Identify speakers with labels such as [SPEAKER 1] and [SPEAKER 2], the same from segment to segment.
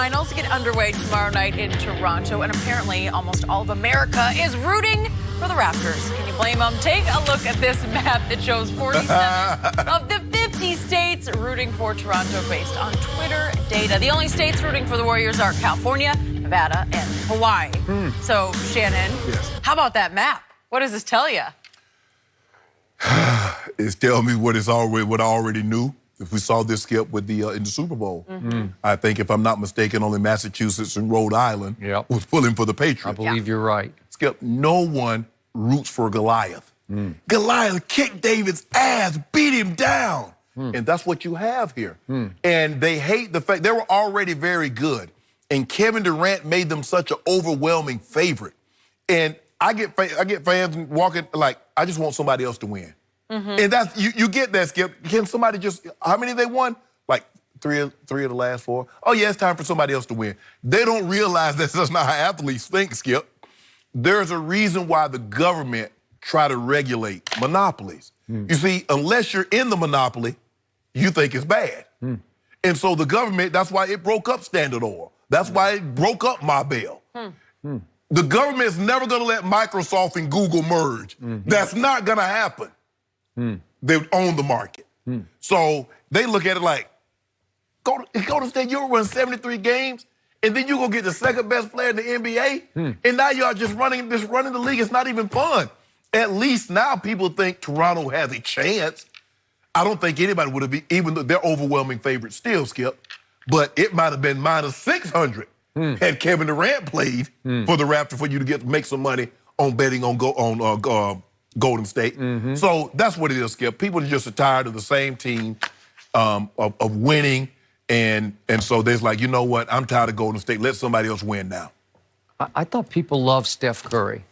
[SPEAKER 1] finals get underway tomorrow night in Toronto, and apparently almost all of America is rooting for the Raptors. Can you blame them? Take a look at this map that shows 47 of the 50 states rooting for Toronto based on Twitter data. The only states rooting for the Warriors are California, Nevada, and Hawaii. So, Shannon, how about that map? What does this tell you?
[SPEAKER 2] It's telling me what I already knew. If we saw this, Skip, with the in the Super Bowl, I think, if I'm not mistaken, only Massachusetts and Rhode Island was pulling for Patriots.
[SPEAKER 3] I believe you're right.
[SPEAKER 2] Skip, no one roots for Goliath. Goliath kicked David's ass, beat him down. And that's what you have here. And they hate the fact they were already very good. And Kevin Durant made them such an overwhelming favorite. And I get fans walking like, I just want somebody else to win. And that's you get that, Skip. Can somebody just, how many they won? Like three of the last four. Oh yeah, it's time for somebody else to win. They don't realize that's not how athletes think, Skip. There's a reason why the government try to regulate monopolies. You see, unless you're in the monopoly, you think it's bad. And so the government, that's why it broke up Standard Oil. That's why it broke up My Bell. The government's never going to let Microsoft and Google merge. That's not going to happen. They own the market. So they look at it like, go to state, you'll run 73 games, and then you go get the second best player in the NBA, and now y'all just running the league. It's not even fun. At least now people think Toronto has a chance. I don't think anybody would have been, even though they're overwhelming favorites still, Skip, but it might have been minus 600 had Kevin Durant played for the Raptors for you to make some money on betting on Golden State. So that's what it is, Skip. People are just tired of the same team of winning, and so there's like, you know what? I'm tired of Golden State. Let somebody else win now.
[SPEAKER 3] I thought people loved Steph Curry,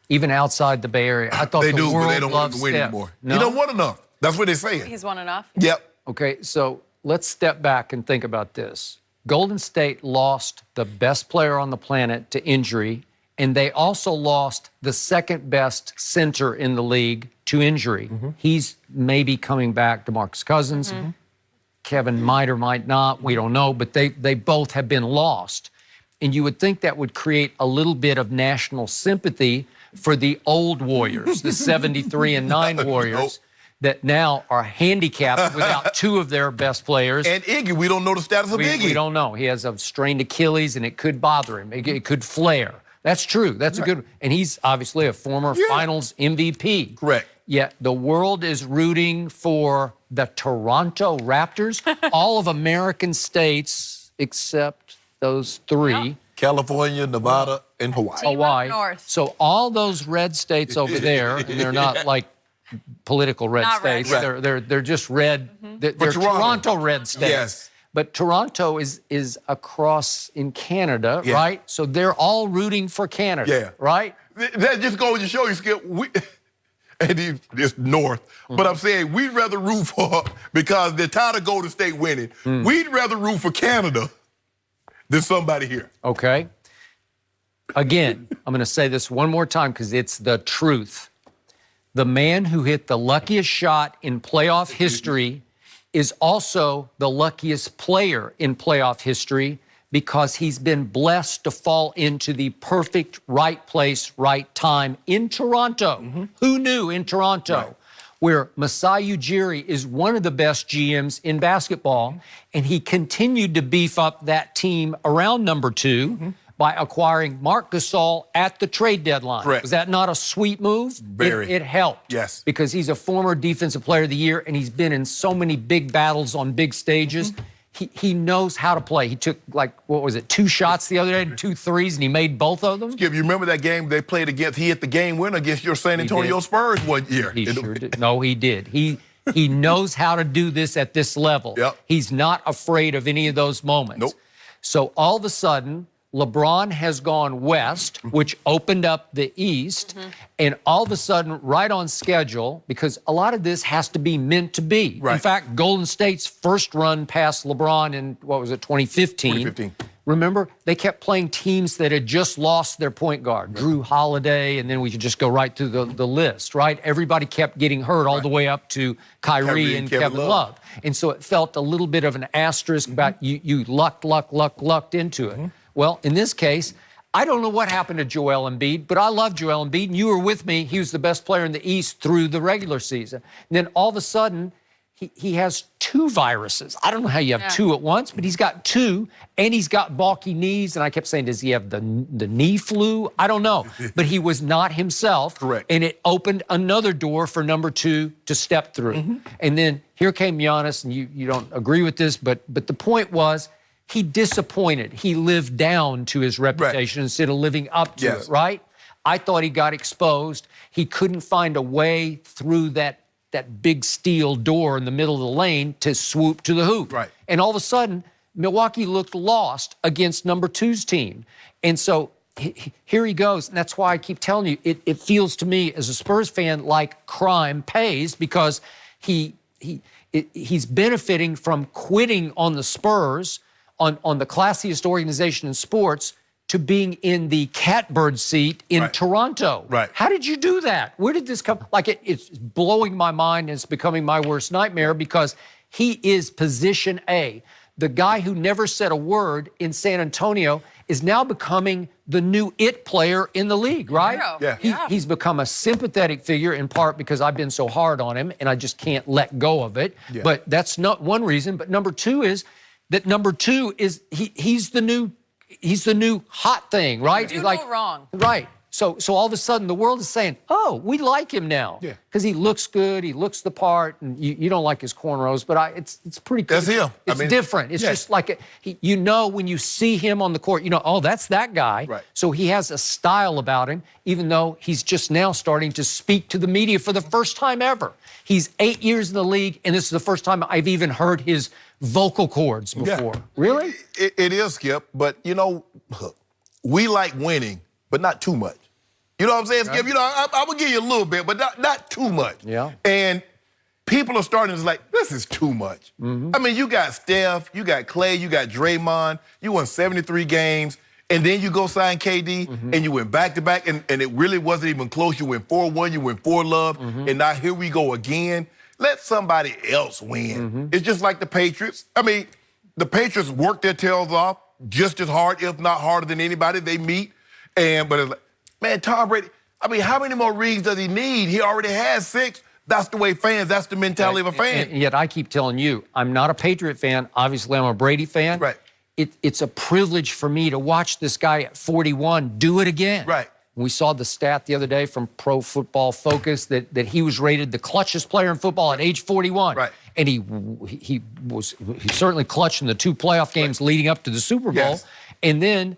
[SPEAKER 3] even outside the Bay Area. I thought
[SPEAKER 2] they
[SPEAKER 3] the
[SPEAKER 2] do,
[SPEAKER 3] world
[SPEAKER 2] but they don't want
[SPEAKER 3] loved
[SPEAKER 2] to win
[SPEAKER 3] Steph.
[SPEAKER 2] anymore.
[SPEAKER 3] No?
[SPEAKER 2] He don't want enough. That's what they're saying.
[SPEAKER 1] He's won enough?
[SPEAKER 2] Yep.
[SPEAKER 3] Okay, so let's step back and think about this. Golden State lost the best player on the planet to injury, and they also lost the second best center in the league to injury. He's maybe coming back, DeMarcus Cousins. Kevin might or might not, we don't know, but they both have been lost. And you would think that would create a little bit of national sympathy for the old Warriors, the 73-9 Warriors, that now are handicapped without two of their best players.
[SPEAKER 2] And Iggy, we don't know the status of Iggy.
[SPEAKER 3] We don't know. He has a strained Achilles, and it could bother him. It could flare. That's true. That's a good, and he's obviously a former Finals MVP.
[SPEAKER 2] Correct.
[SPEAKER 3] Yet the world is rooting for the Toronto Raptors. All of American states except those three.
[SPEAKER 2] California, Nevada, and Hawaii.
[SPEAKER 3] Hawaii.
[SPEAKER 1] North.
[SPEAKER 3] So all those red states over there, and they're not like political red states.
[SPEAKER 1] Red.
[SPEAKER 3] They're just red. They're Toronto red states.
[SPEAKER 2] Yes.
[SPEAKER 3] But Toronto is across in Canada, right? So they're all rooting for Canada, right?
[SPEAKER 2] That just goes to show you, Skip, and it's North. But I'm saying we'd rather root for, because they're tired of Golden State winning, we'd rather root for Canada than somebody here.
[SPEAKER 3] Okay. Again, I'm going to say this one more time because it's the truth. The man who hit the luckiest shot in playoff history is also the luckiest player in playoff history because he's been blessed to fall into the perfect right place, right time in Toronto. Who knew in Toronto, where Masai Ujiri is one of the best GMs in basketball, and he continued to beef up that team around number two by acquiring Marc Gasol at the trade deadline.
[SPEAKER 2] Correct.
[SPEAKER 3] Was that not a sweet move?
[SPEAKER 2] Very.
[SPEAKER 3] It helped.
[SPEAKER 2] Yes.
[SPEAKER 3] Because he's a former Defensive Player of the Year, and he's been in so many big battles on big stages. He knows how to play. He took, like, what was it, 2 shots the other day and 2 threes, and he made both of them?
[SPEAKER 2] Skip, you remember that game they played against, he hit the game winner against your San Antonio Spurs one year.
[SPEAKER 3] He sure did. No, he did. He knows how to do this at this level. He's not afraid of any of those moments. So all of a sudden, LeBron has gone west, which opened up the East, and all of a sudden, right on schedule, because a lot of this has to be meant to be. In fact, Golden State's first run past LeBron in, what was it, 2015. Remember, they kept playing teams that had just lost their point guard, Drew Holiday, and then we could just go right through the list, right? Everybody kept getting hurt all the way up to Kyrie and Kevin Love. And so it felt a little bit of an asterisk about you lucked into it. Well, in this case, I don't know what happened to Joel Embiid, but I love Joel Embiid, and you were with me. He was the best player in the East through the regular season. And then all of a sudden, he has 2 viruses. I don't know how you have 2 at once, but he's got 2, and he's got bulky knees. And I kept saying, does he have the knee flu? I don't know. But he was not himself.
[SPEAKER 2] Correct.
[SPEAKER 3] And it opened another door for number 2 to step through. And then here came Giannis, and you don't agree with this, but the point was he disappointed. He lived down to his reputation instead of living up to it, right? I thought he got exposed. He couldn't find a way through that big steel door in the middle of the lane to swoop to the hoop.
[SPEAKER 2] Right.
[SPEAKER 3] And all of a sudden, Milwaukee looked lost against number 2's team. And so here he goes. And that's why I keep telling you, it feels to me as a Spurs fan like crime pays, because he's benefiting from quitting on the Spurs, on the classiest organization in sports, to being in the catbird seat in Toronto.
[SPEAKER 2] Right.
[SPEAKER 3] How did you do that? Where did this come? Like, it's blowing my mind, and it's becoming my worst nightmare, because he is position A. The guy who never said a word in San Antonio is now becoming the new it player in the league, right? He's become a sympathetic figure, in part because I've been so hard on him, and I just can't let go of it. But that's not one reason. But number 2 is that he's the new hot thing, right?
[SPEAKER 1] You go wrong.
[SPEAKER 3] Right. So all of a sudden the world is saying, oh, we like him now. Because he looks good, he looks the part, and you don't like his cornrows, but it's pretty good.
[SPEAKER 2] That's him.
[SPEAKER 3] It's different. It's just like, when you see him on the court, oh, that's that guy.
[SPEAKER 2] Right.
[SPEAKER 3] So he has a style about him, even though he's just now starting to speak to the media for the first time ever. He's 8 years in the league, and this is the first time I've even heard his vocal cords before.
[SPEAKER 2] Really? It is, Skip, but we like winning, but not too much. You know what I'm saying, Skip? I will give you a little bit, but not too much.
[SPEAKER 3] Yeah.
[SPEAKER 2] And people are starting to like, this is too much. I mean, you got Steph, you got Clay, you got Draymond, you won 73 games, and then you go sign KD, and you went back-to-back, and it really wasn't even close. You went 4-1, you went 4-love, and now here we go again. Let somebody else win. It's just like the Patriots. I mean, the Patriots work their tails off just as hard, if not harder than anybody they meet. But it's like, man, Tom Brady, I mean, how many more rings does he need? He already has 6. That's the way fans, that's the mentality of a fan.
[SPEAKER 3] And yet I keep telling you, I'm not a Patriot fan. Obviously, I'm a Brady fan.
[SPEAKER 2] Right.
[SPEAKER 3] It's a privilege for me to watch this guy at 41 do it again.
[SPEAKER 2] Right.
[SPEAKER 3] We saw the stat the other day from Pro Football Focus that he was rated the clutchest player in football at age 41.
[SPEAKER 2] Right.
[SPEAKER 3] And he certainly clutched in the 2 playoff games leading up to the Super Bowl.
[SPEAKER 2] Yes.
[SPEAKER 3] And then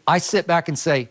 [SPEAKER 3] I sit back and say,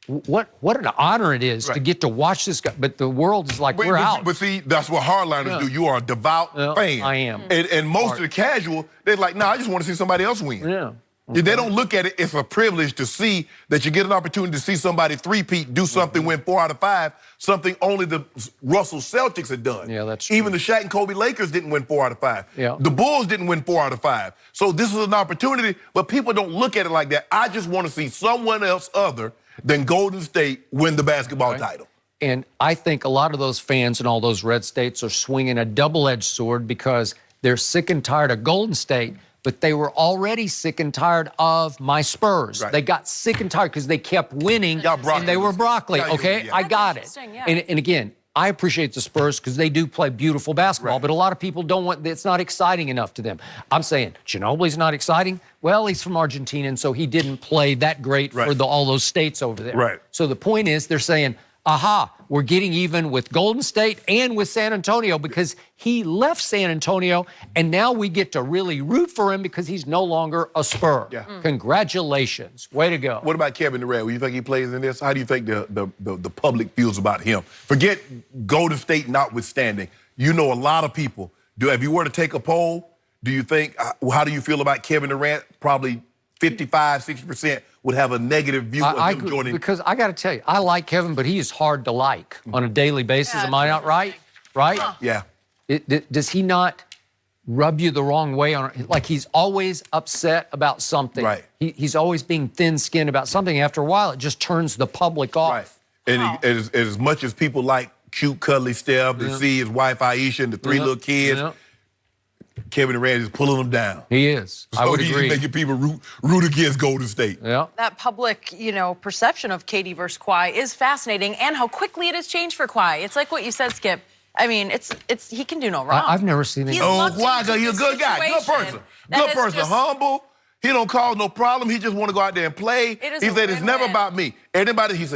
[SPEAKER 3] what an honor it is to get to watch this guy. But the world is like, we're out.
[SPEAKER 2] But see, that's what hardliners do. You are a devout fan.
[SPEAKER 3] I am.
[SPEAKER 2] And most of the casual, they're like, I just want to see somebody else win.
[SPEAKER 3] Yeah.
[SPEAKER 2] They don't look at it, it's a privilege to see that you get an opportunity to see somebody three-peat, do something, win 4 out of 5, something only the Russell Celtics had done.
[SPEAKER 3] Yeah, that's true.
[SPEAKER 2] Even the Shaq and Kobe Lakers didn't win 4 out of 5.
[SPEAKER 3] Yeah.
[SPEAKER 2] The Bulls didn't win 4 out of 5. So this is an opportunity, but people don't look at it like that. I just want to see someone else other than Golden State win the basketball title.
[SPEAKER 3] And I think a lot of those fans in all those red states are swinging a double-edged sword because they're sick and tired of Golden State, but they were already sick and tired of my Spurs.
[SPEAKER 2] Right.
[SPEAKER 3] They got sick and tired because they kept winning,
[SPEAKER 2] broccoli.
[SPEAKER 3] and they were broccoli, okay?
[SPEAKER 2] Yeah.
[SPEAKER 3] I got it.
[SPEAKER 1] Yeah.
[SPEAKER 3] And again, I appreciate the Spurs because they do play beautiful basketball, but a lot of people don't want, it's not exciting enough to them. I'm saying, Ginobili's not exciting? Well, he's from Argentina, and so he didn't play that great for all those states over there.
[SPEAKER 2] Right.
[SPEAKER 3] So the point is, they're saying, aha, we're getting even with Golden State and with San Antonio because he left San Antonio, and now we get to really root for him because he's no longer a Spur.
[SPEAKER 2] Yeah.
[SPEAKER 3] Congratulations. Way to go.
[SPEAKER 2] What about Kevin Durant? Do you think he plays in this? How do you think the public feels about him? Forget Golden State notwithstanding. You know a lot of people. If you were to take a poll, do you think, how do you feel about Kevin Durant? Probably 55, 60% would have a negative view of him joining.
[SPEAKER 3] Because I got to tell you, I like Kevin, but he is hard to like on a daily basis. Am I not right? Right?
[SPEAKER 2] Yeah.
[SPEAKER 3] Does he not rub you the wrong way like he's always upset about something.
[SPEAKER 2] Right.
[SPEAKER 3] He's always being thin-skinned about something. After a while, it just turns the public off.
[SPEAKER 2] Right. And as much as people like cute, cuddly Steph, to see his wife Aisha and the 3 little kids, Kevin Durant is pulling them down.
[SPEAKER 3] He is. I would agree.
[SPEAKER 2] He's making people root against Golden State.
[SPEAKER 3] Yeah.
[SPEAKER 1] That public, perception of KD versus Kawhi is fascinating, and how quickly it has changed for Kawhi. It's like what you said, Skip. I mean, it's he can do no wrong.
[SPEAKER 3] I've never seen it.
[SPEAKER 2] Kawhi, he's a good guy, good person. Good person, humble. He don't cause no problem. He just want to go out there and play. He said, it's never about me. Anybody, he said,